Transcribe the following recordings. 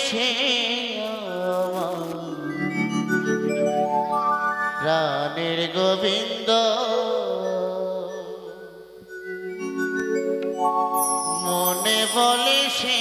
সে প্রাণের গোবিন্দ মনে বলে সে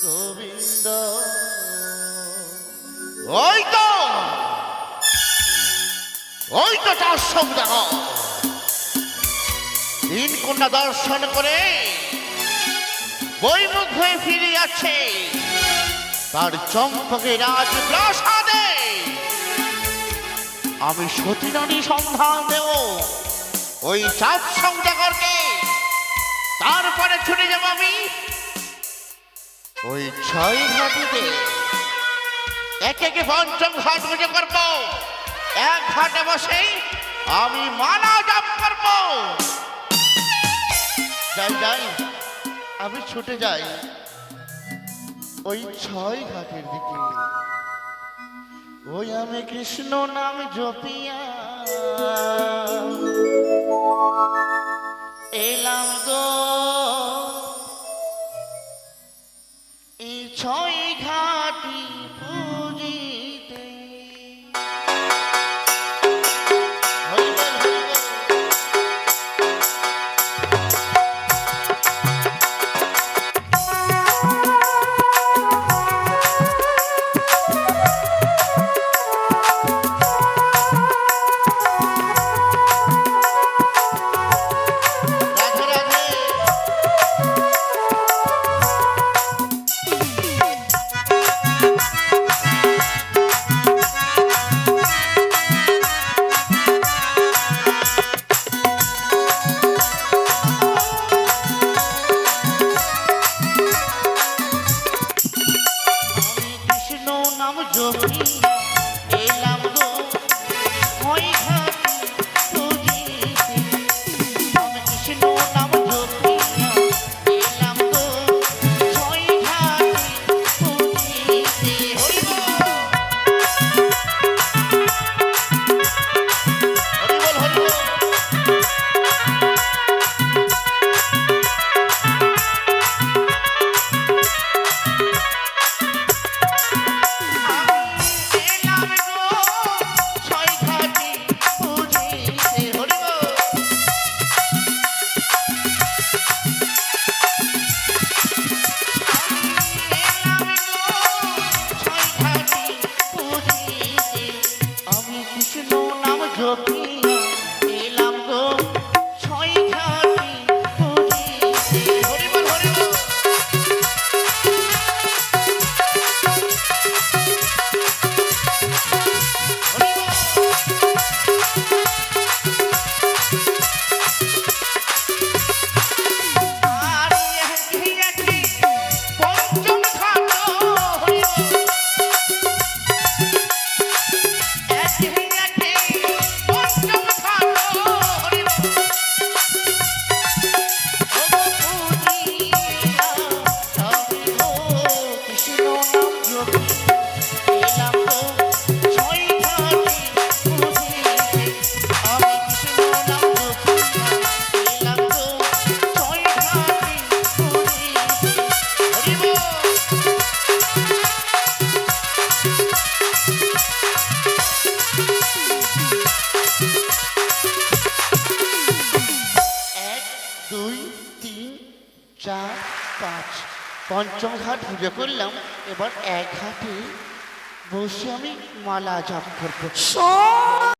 গোবিন্দ ওই তো তার সঙ্গে তিন কন্যা দর্শন করে বৈমুখ হয়ে ফিরে আছে তার চম্পকে রাজপ্রাসাদে। আমি সতীরানী সন্ধান দেব ওই চাঁদ সংজাগরকে, তারপরে ছুটে যাব আমি ওই ৬ ঘাটিতে। একে একে পঞ্চম ঘাট পুজো করব, এক ঘাটে বসে আমি মালা জপ করব। যাই যাই, আমি ছুটে যাই ওই ৬ ঘাটের দিকে। ওই আমি কৃষ্ণ নাম জপিয়া এলাম গো এই ৬ ঘাটি পুজিতে। জপিয়া এলাম গো ছয় ঘাটে পুজিতে আমি কৃষ্ণ নাম জপিয়া এলাম গো ছয় ঘাটে পুজিতে হরি বল হরি বল জপিয়া এলাম গো ছয় ঘাটে পুজিতে হরি বল হরি বল হরি বল আর একটি পঞ্চম ঘাট হরি বল চার পাঁচ পঞ্চম ঘাট পুজো করলাম এবার এক ঘাটে বসে আমি মালা জাপ করবো